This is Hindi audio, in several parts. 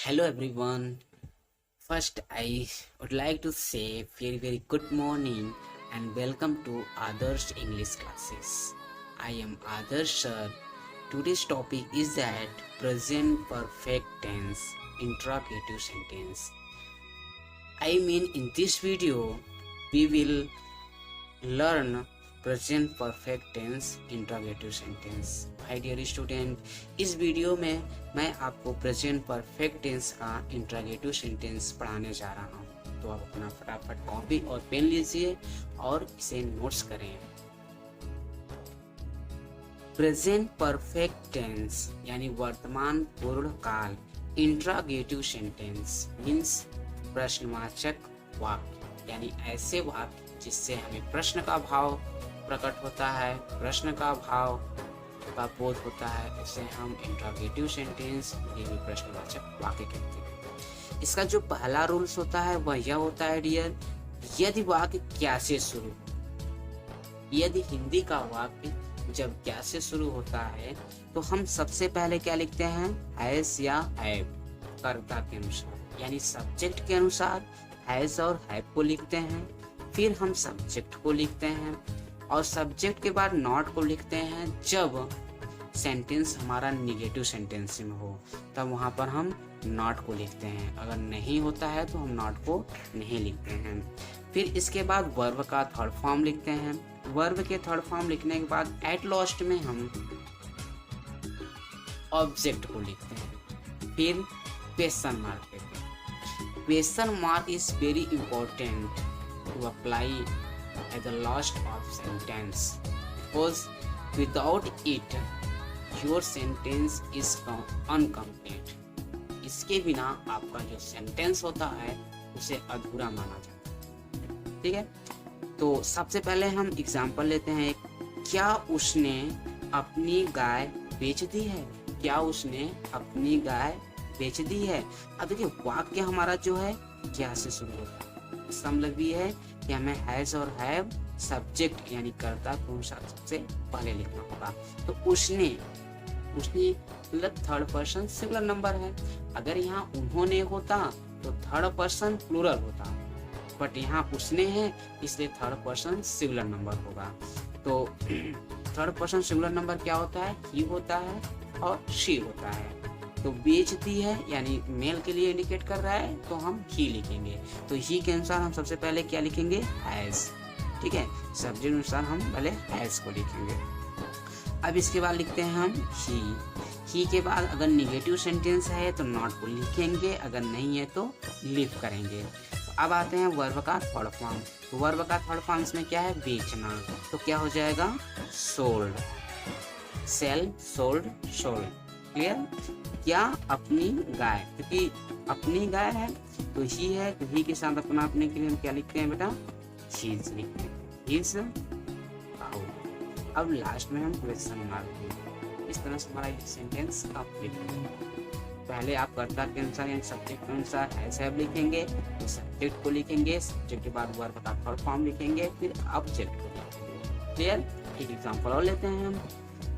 Hello everyone. First, I would like to say very good morning and welcome to Adarsh English classes. I am Adarsh sir. Today's topic is that present perfect tense interrogative sentence. In this video, we will learn present perfect tense interrogative sentence. भाई डियर स्टूडेंट, इस वीडियो में मैं आपको प्रेजेंट परफेक्ट टेंस का इंट्रोगेटिव सेंटेंस पढ़ाने जा रहा हूँ। तो आप अपना फटाफट कॉपी और पेन लीजिए और इसे नोट्स करें। प्रेजेंट परफेक्ट टेंस यानी वर्तमान पूर्ण काल इंट्रोगेटिव सेंटेंस मीन्स प्रश्नवाचक वाक्य, यानी ऐसे वाक्य जिससे हमें प्रश्न का भाव प्रकट होता है, प्रश्न का भाव का बोध होता है, इसे हम इंट्रोगेटिव सेंटेंस यानी प्रश्नवाचक वाक्य कहते हैं। इसका जो पहला रूल्स होता है वह यह होता है डियर, यदि वाक्य क्या से शुरू, यदि हिंदी का वाक्य जब क्या से शुरू होता है तो हम सबसे पहले क्या लिखते हैं, हैज या हैव, कर्ता के अनुसार यानी सब्जेक्ट के अनुसार हैज और हैव को लिखते हैं। फिर हम सब्जेक्ट को लिखते हैं और सब्जेक्ट के बाद नॉट को लिखते हैं जब सेंटेंस हमारा निगेटिव सेंटेंस में हो, तब वहाँ पर हम नॉट को लिखते हैं। अगर नहीं होता है तो हम नॉट को नहीं लिखते हैं। फिर इसके बाद वर्ब का थर्ड फॉर्म लिखते हैं। वर्ब के थर्ड फॉर्म लिखने के बाद एट लास्ट में हम ऑब्जेक्ट को लिखते हैं। फिर क्वेश्चन मार्क देते हैं। Question mark is very important to apply at the last of sentence because without it your sentence is incomplete। इसके बिना आपका जो सेंटेंस होता है उसे अधूरा माना जाता है। ठीक है, तो सबसे पहले हम एग्जांपल लेते हैं। क्या उसने अपनी गाय बेच दी है, क्या उसने अपनी गाय बेच दी है। अब देखिए वाक्य हमारा जो है क्या से शुरू होता है, इसका मतलब भी है कि हमें हैज और हैव सब्जेक्ट यानी कर्ता को सबसे पहले लिखना होगा। तो उसने मतलब थर्ड पर्सन सिंगुलर नंबर है। अगर यहाँ उन्होंने होता तो थर्ड पर्सन प्लूरल होता, बट यहाँ उसने है इसलिए थर्ड पर्सन सिंगुलर नंबर होगा। तो थर्ड पर्सन सिंगुलर नंबर क्या होता है, ही होता है और शी होता है। तो बेचती है यानी मेल के लिए इंडिकेट कर रहा है तो हम ही लिखेंगे। तो ही के अनुसार हम सबसे पहले क्या लिखेंगे, हैज। ठीक है, सब्जेक्ट अनुसार हम पहले हैज को लिखेंगे। अब इसके बाद लिखते हैं हम ही के बाद अगर निगेटिव सेंटेंस है तो नॉट को लिखेंगे, अगर नहीं है तो लीव करेंगे। तो अब आते हैं वर्ब का थर्ड फॉर्म। तो वर्ब का थर्ड फॉर्म में क्या है, बेचना। तो क्या हो जाएगा, sold, sell, sold, sold. Clear. क्या अपनी गाय, क्योंकि अपनी गाय है तो ही है, तो ही के साथ अपना अपने के लिए हम क्या लिखते हैं बेटा, हीज लिखते हैं, हीज काउ। अब लास्ट में हम क्वेश्चन मार्क देंगे। इस तरह से हमारा ये सेंटेंस कंप्लीट है। पहले आप कर्ता के अनुसार यानी सब्जेक्ट के अनुसार हैज हैव लिखेंगे, तो सब्जेक्ट को लिखेंगे, सब्जेक्ट के बाद वर्ब का थर्ड फॉर्म लिखेंगे, फिर ऑब्जेक्ट को लिखेंगे। क्लियर। एक एग्जांपल और लेते हैं हम।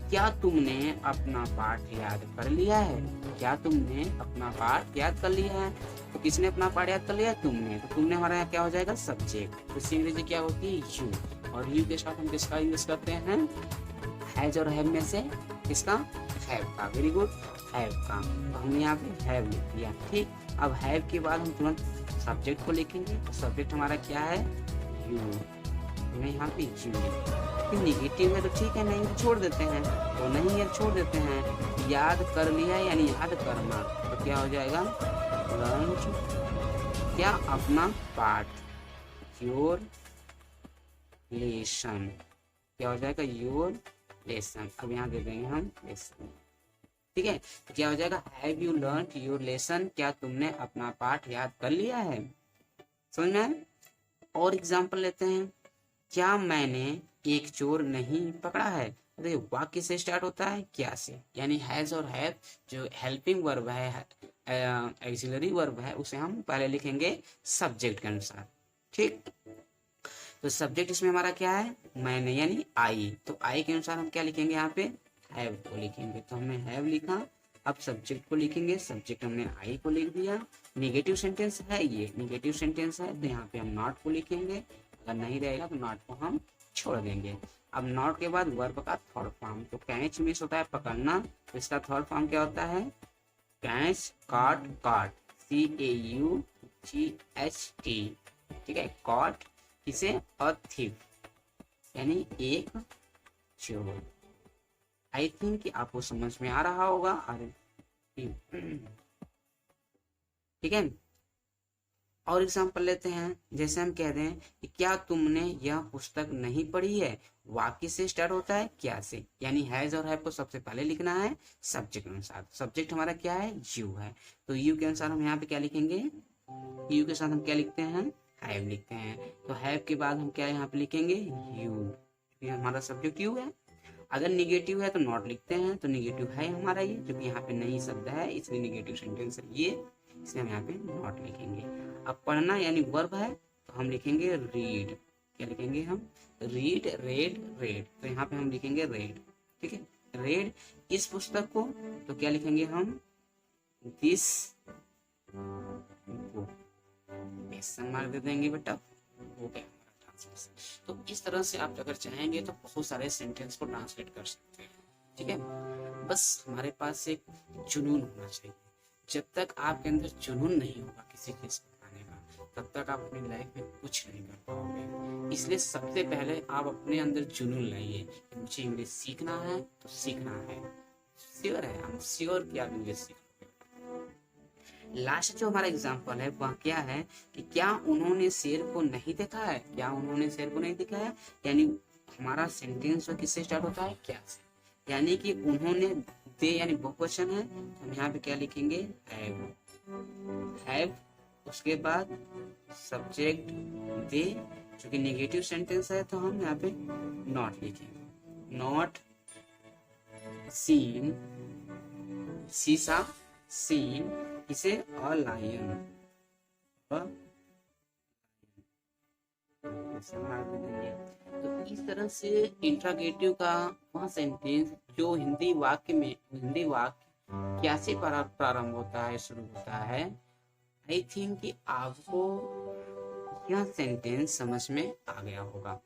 क्या तुमने अपना पाठ याद कर लिया है, क्या तुमने अपना पाठ याद कर लिया है। तो किसने अपना पाठ याद कर लिया, तुमने। तो तुमने हमारा यहाँ क्या हो जाएगा, सब्जेक्ट। तो इसकी अंग्रेजी क्या होती है, यू। और यू के साथ हम किसका यूज करते हैं, हैज और हैव में से किसका, हैव का। वेरी गुड, हैव का। तो हमने यहाँ पे हैव लिख दिया। ठीक, अब हैव के बाद हम तुरंत सब्जेक्ट को लिखेंगे। तो सब्जेक्ट हमारा क्या है, यू। हमने यहाँ पे यू लिखा। निगेटिव में तो ठीक है, नहीं तो छोड़ देते हैं, तो नहीं है छोड़ देते हैं। याद कर लिया यानी याद करना, तो क्या हो जाएगा, लर्न, क्या अपना पाठ, योर लेसन। क्या हो जाएगा, योर लेसन। अब यहाँ दे देंगे हम लेसन। ठीक है, तो क्या हो जाएगा, have you learn your lesson. क्या तुमने अपना पाठ याद कर लिया है। समझ में आया। और एग्जाम्पल लेते हैं। क्या मैंने एक चोर नहीं पकड़ा है। तो वाक्य से स्टार्ट होता है क्या से, यानी हैज और हैव जो हेल्पिंग वर्ब है, एक्सिलरी वर्ब है, उसे हम पहले लिखेंगे सब्जेक्ट के अनुसार। ठीक, तो सब्जेक्ट इसमें हमारा क्या है, मैंने यानी आई। तो आई के अनुसार हम क्या लिखेंगे, यहाँ पे हैव को लिखेंगे। तो हमने हैव लिखा, अब सब्जेक्ट को लिखेंगे, सब्जेक्ट हमने आई को लिख दिया। नेगेटिव सेंटेंस है, ये नेगेटिव सेंटेंस है तो यहाँ पे हम नॉट को लिखेंगे, अगर नहीं रहेगा तो नॉट को हम छोड़ देंगे। अब नॉट के बाद वर्ब का थर्ड फॉर्म, तो कैच मिस होता है पकड़ना, तो इसका थर्ड फॉर्म क्या होता है, कैच काट काट, CAUGHT, ठीक है, कॉट किसे, अ थिफ, यानी एक चोर। आई थिंक कि आपको समझ में आ रहा होगा। ठीक है, और एग्जाम्पल लेते हैं, जैसे हम कह रहे हैं कि क्या तुमने यह पुस्तक नहीं पढ़ी है, वाक्य से स्टार्ट होता है क्या से, यानी हैज और हैव को सबसे पहले लिखना है सब्जेक्ट अनुसार। सब्जेक्ट हमारा क्या है, यू है, तो यू के अनुसार हम यहाँ पे क्या लिखेंगे, यू के साथ हम क्या लिखते हैं, हैव लिखते हैं। तो हैव के बाद हम क्या यहाँ पे लिखेंगे, यू, हमारा सब्जेक्ट यू है। अगर निगेटिव है तो नॉट लिखते हैं, तो निगेटिव है हमारा ये, क्योंकि यहाँ पे नहीं शब्द है इसलिए निगेटिव सेंटेंस है ये, इसलिए हम यहाँ पे नॉट लिखेंगे। अब पढ़ना यानी वर्ब है तो हम लिखेंगे रीड, क्या लिखेंगे हम, रीड, रेड, रेड, तो यहाँ पे हम लिखेंगे रेड, ठीक है, रेड इस पुस्तक को, तो क्या लिखेंगे हम, दिस बुक, क्वेश्चन मार्क दे देंगे बेटा, हो गया हमारा ट्रांसलेशन। तो इस तरह से आप अगर चाहेंगे तो बहुत सारे सेंटेंस को ट्रांसलेट कर सकते हैं, ठीक है, बस हमारे पास एक जुनून होना चाहिए। जब तक आपके अंदर जुनून नहीं होगा किसी चीज को पाने का, तब तक आप अपनी लाइफ में कुछ नहीं कर पाओगे। इसलिए सबसे पहले आप अपने अंदर जुनून लाइए कि मुझे इंग्लिश सीखना है तो सीखना है, श्योर है, हम श्योर कि आप इंग्लिश सीखोगे। लास्ट जो हमारा एग्जाम्पल है वह क्या है कि क्या उन्होंने शेर को नहीं देखा है, क्या उन्होंने शेर को नहीं देखा है, यानी हमारा सेंटेंस किससे स्टार्ट होता है, क्या से, यानी कि उन्होंने, दे यानी बहुवचन है, हम यहाँ पे क्या लिखेंगे, हैव, उसके बाद सब्जेक्ट दे, क्योंकि नेगेटिव सेंटेंस है तो हम यहाँ पे नॉट लिखेंगे, नॉट सीन, शीशा, सीन इसे अ लायन, तो इस तरह से इंट्रागेटिव का वह सेंटेंस जो हिंदी वाक्य में, हिंदी वाक्य क्या से प्रारंभ होता है, शुरू होता है। आई थिंक कि आपको यह सेंटेंस समझ में आ गया होगा।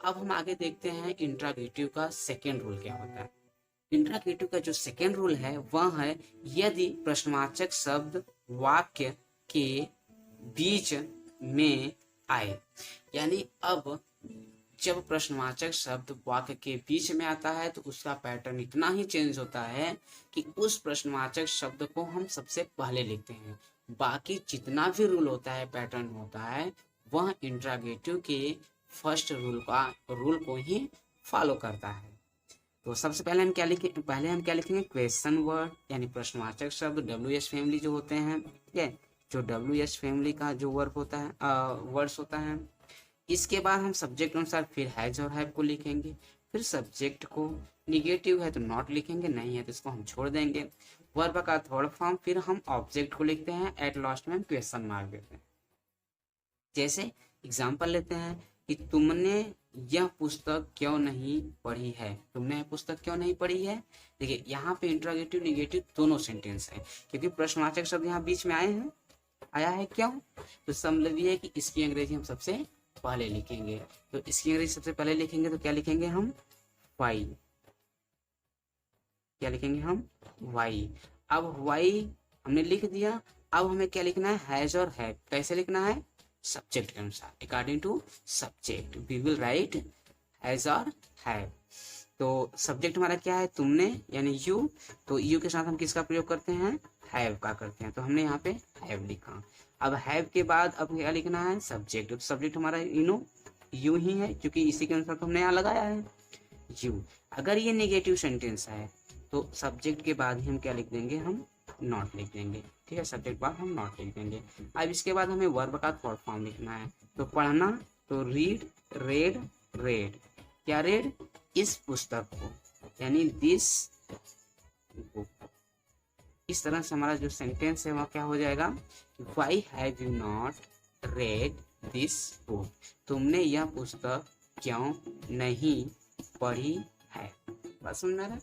अब हम आगे देखते हैं इंट्रागेटिव का सेकेंड रूल क्या होता है। इंट्रागेटिव का जो सेकेंड रूल है वह है यदि प्रश्नवाचक शब्द वाक्य के बीच में आए, यानी अब जब प्रश्नवाचक शब्द वाक्य के बीच में आता है तो उसका पैटर्न इतना ही चेंज होता है कि उस प्रश्नवाचक शब्द को हम सबसे पहले लिखते हैं, बाकी जितना भी रूल होता है, पैटर्न होता है, वह इंट्रागेटिव के फर्स्ट रूल को ही फॉलो करता है। तो सबसे पहले हम क्या लिखेंगे, क्वेश्चन वर्ड, यानी प्रश्नवाचक शब्द WH फैमिली जो होते हैं, ठीक है, जो WH फैमिली का जो वर्ब होता है, वर्ड्स होता है। इसके बाद हम सब्जेक्ट अनुसार फिर हैज और हैव को लिखेंगे, फिर सब्जेक्ट को, निगेटिव है तो नॉट लिखेंगे, नहीं है तो इसको हम छोड़ देंगे। वर्ब का थर्ड फॉर्म, फिर हम ऑब्जेक्ट को लिखते हैं, एट लास्ट में हम क्वेश्चन मार्क देते हैं। जैसे एग्जाम्पल लेते हैं कि तुमने यह पुस्तक क्यों नहीं पढ़ी है, तुमने यह पुस्तक क्यों नहीं पढ़ी है। देखिए यहाँ पे इंट्रोगेटिव निगेटिव दोनों सेंटेंस है, क्योंकि प्रश्नवाचक शब्द यहाँ बीच में आया है क्यों, तो मतलब ये है कि इसकी अंग्रेजी हम सबसे पहले लिखेंगे, तो इसकी अंग्रेजी सबसे पहले लिखेंगे तो क्या लिखेंगे हम, वाई, क्या लिखेंगे हम, वाई। अब वाई हमने लिख दिया, अब हमें क्या लिखना है, हैज और हैव, कैसे लिखना है, सब्जेक्ट के अनुसार, according to subject we will write has और हैव। तो सब्जेक्ट हमारा क्या है, तुमने यानी यू, तो यू के साथ हम किसका प्रयोग करते हैं, हैव का करते हैं, तो हमने यहाँ पे हैव लिखा। अब हैव के बाद अब क्या लिखना है, सब्जेक्ट, तो सब्जेक्ट हमारा यू ही है, क्योंकि इसी के अनुसार तो हमने यहाँ लगाया है यू। अगर ये नेगेटिव सेंटेंस है तो सब्जेक्ट के बाद ही हम क्या लिख देंगे, हम नॉट लिख देंगे, ठीक है, सब्जेक्ट बाद हम नॉट लिख देंगे। अब इसके बाद हमें वर्ब का थर्ड फॉर्म लिखना है, तो पढ़ना, तो रीड, रेड, रेड, क्या रेड, इस पुस्तक को, यानी दिस बुक। इस तरह से हमारा जो सेंटेंस है वह क्या हो जाएगा, why have you not read this book, तुमने यह पुस्तक क्यों नहीं पढ़ी है। बात समझ में आ रहा है,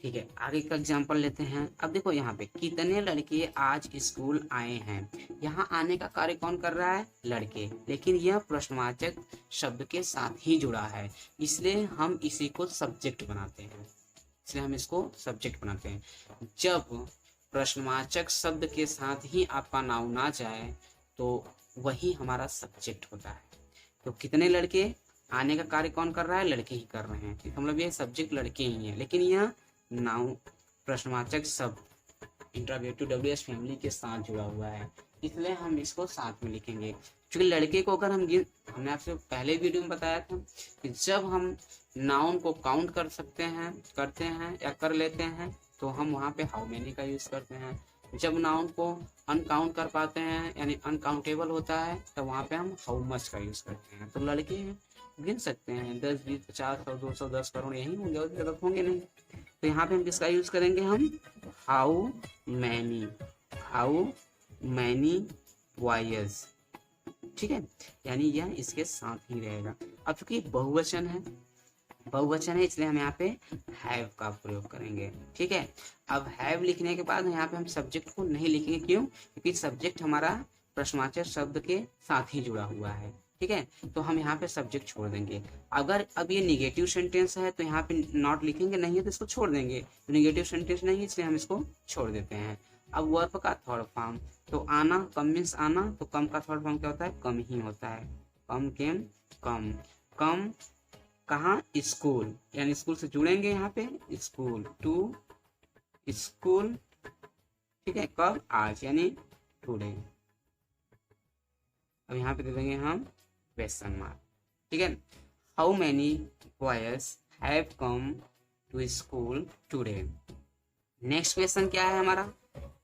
ठीक है, आगे का एग्जांपल लेते हैं। अब देखो यहाँ पे कितने लड़के आज स्कूल आए हैं। यहाँ आने का कार्य कौन कर रहा है, लड़के, लेकिन यह प्रश्नवाचक शब्द के साथ ही जुड़ा है, इसलिए हम इसी को सब्जेक्ट बनाते हैं। इसलिए हम इसको सब्जेक्ट बनाते हैं। जब प्रश्नवाचक शब्द के साथ ही आपका नाउन आ जाए तो वही हमारा सब्जेक्ट होता है। तो कितने लड़के, आने का कार्य कौन कर रहा है, लड़के ही कर रहे हैं, ठीक, मतलब ये सब्जेक्ट लड़के ही है, लेकिन यह नाउन प्रश्नवाचक शब्द इंट्रोगेटिव डब्ल्यूएस फैमिली के साथ जुड़ा हुआ है, इसलिए हम इसको साथ में लिखेंगे। क्योंकि लड़के को अगर हमने आपसे पहले वीडियो में बताया था कि जब हम नाउन को काउंट कर सकते हैं, करते हैं या कर लेते हैं, तो हम वहाँ पे हाउ मेनी का यूज करते हैं। जब नाउन को अनकाउंट कर पाते हैं यानी अनकाउंटेबल होता है, तो वहाँ पे हम हाउ मच का यूज करते हैं। तो लड़के गिन सकते हैं 10, 20, 50, 100, 200, 10 करोड़ यही होंगे और ज़्यादा होंगे नहीं। तो यहाँ पे हम किसका यूज करेंगे, हम हाउ मैनी बॉयज, ठीक है, यानी यह इसके साथ ही रहेगा। अब चूंकि बहुवचन है इसलिए हम यहाँ पे हैव का प्रयोग करेंगे, ठीक है। अब हैव लिखने के बाद यहाँ पे हम सब्जेक्ट को नहीं लिखेंगे, क्यों, क्योंकि सब्जेक्ट हमारा प्रश्नवाचक शब्द के साथ ही जुड़ा हुआ है, ठीक है। तो हम यहाँ पे सब्जेक्ट छोड़ देंगे। अगर अब ये निगेटिव सेंटेंस है तो यहाँ पे नॉट लिखेंगे, नहीं है तो इसको छोड़ देंगे। तो निगेटिव सेंटेंस नहीं है इसलिए हम इसको छोड़ देते हैं। अब वर्ब का थर्ड फॉर्म, तो आना, कम मीन्स आना, तो कम का थर्ड फॉर्म क्या होता है, कम ही होता है। कम केम कम कहाँ, स्कूल, यानी स्कूल से जुड़ेंगे यहाँ पे, स्कूल टू स्कूल, ठीक है, कब, आज, यानी टुडे। अब यहाँ पे दे देंगे हम क्वेश्चन मार्क, ठीक है। How many boys have come to school today. Next question क्या है हमारा,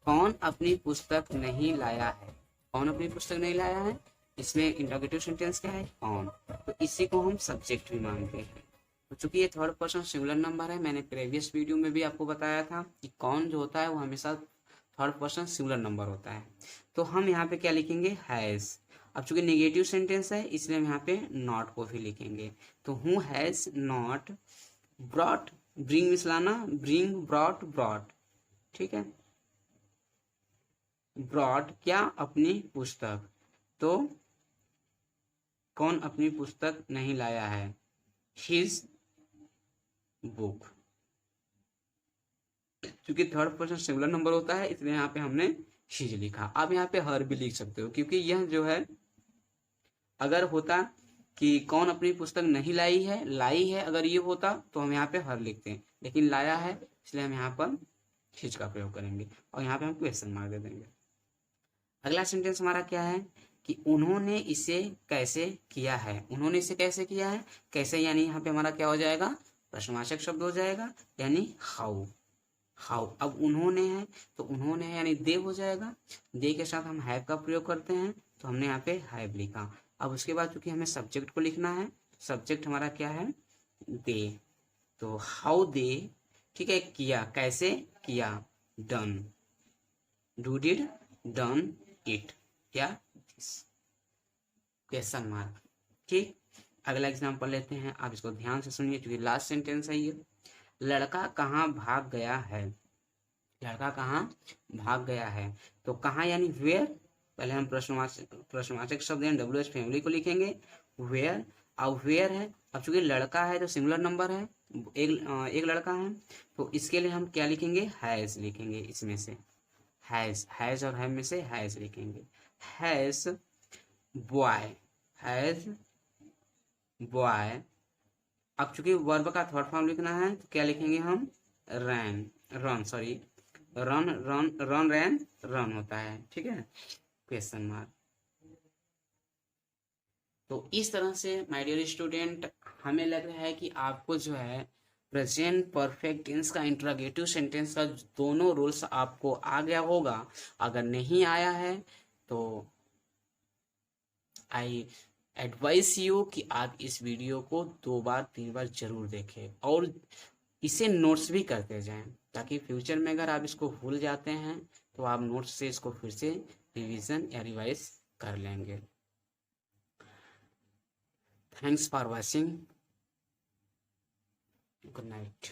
कौन अपनी पुस्तक नहीं लाया है। कौन अपनी पुस्तक नहीं लाया है, इसमें इंटरोगेटिव सेंटेंस क्या है, कौन, तो इसी को हम सब्जेक्ट भी मानते हैं। तो चूंकि ये थर्ड पर्सन सिंगुलर नंबर है, मैंने प्रीवियस वीडियो में भी आपको बताया था कि कौन जो होता है वो हमेशा थर्ड पर्सन सिंगुलर नंबर होता है। तो हम यहाँ पे क्या लिखेंगे, हैज। अब चूंकि नेगेटिव सेंटेंस है इसलिए हम यहाँ पे नॉट को भी लिखेंगे। तो who has not brought, bring miss लाना, ब्रिंग, ब्रॉट, ठीक है, ब्रॉट क्या, अपनी पुस्तक, तो कौन अपनी पुस्तक नहीं लाया है, हिज बुक। क्योंकि थर्ड पर्सन सिंगुलर नंबर होता है इसलिए यहाँ पे हमने हिज लिखा। आप यहाँ पे हर भी लिख सकते हो, क्योंकि यह जो है अगर होता कि कौन अपनी पुस्तक नहीं लाई है, अगर ये होता तो हम यहाँ पे हर लिखते हैं, लेकिन लाया है इसलिए हम यहाँ पर हिज का प्रयोग करेंगे और यहाँ पे हम क्वेश्चन मार्क दे देंगे। अगला सेंटेंस हमारा क्या है कि उन्होंने इसे कैसे किया है। उन्होंने इसे कैसे किया है, कैसे यानी यहाँ पे हमारा क्या हो जाएगा, प्रश्नवाचक शब्द हो जाएगा, यानी हाउ। अब उन्होंने है तो उन्होंने है यानी दे हो जाएगा। दे के साथ हम हैव का प्रयोग करते हैं तो हमने यहाँ पे हैव लिखा। अब उसके बाद चूंकि हमें सब्जेक्ट को लिखना है, सब्जेक्ट हमारा क्या है, दे, तो हाउ दे, ठीक है, किया, कैसे किया, done, do did done it, क्या, क्वेश्चन मार्क, ठीक। अगला एग्जांपल लेते हैं, आप इसको ध्यान से सुनिए क्योंकि लास्ट सेंटेंस है ये। लड़का कहाँ भाग गया है, लड़का कहाँ भाग गया है, तो कहाँ यानी वेयर, पहले हम प्रश्नवाचक शब्द यानी डब्ल्यूएच फैमिली को लिखेंगे, वेयर। अब वेयर है, अब चूंकि लड़का है तो सिंगुलर नंबर है, एक लड़का है, तो इसके लिए हम क्या लिखेंगे, हैज लिखेंगे। इसमें से हैज और हैव में से हैज लिखेंगे। Has boy. अब चूंकि वर्ब का थर्ड फॉर्म लिखना है तो क्या लिखेंगे हम, रन रन होता है, ठीक है, क्वेश्चन मार्क। तो इस तरह से माय डियर स्टूडेंट हमें लग रहा है कि आपको जो है प्रेजेंट परफेक्ट टेंस का इंट्रोगेटिव सेंटेंस का दोनों रूल्स आपको आ गया होगा। अगर नहीं आया है तो आई एडवाइस यू कि आप इस वीडियो को 2 बार 3 बार जरूर देखें और इसे नोट्स भी करते जाएं, ताकि फ्यूचर में अगर आप इसको भूल जाते हैं तो आप नोट्स से इसको फिर से रिवीजन या रिवाइज कर लेंगे। Thanks for watching, good night.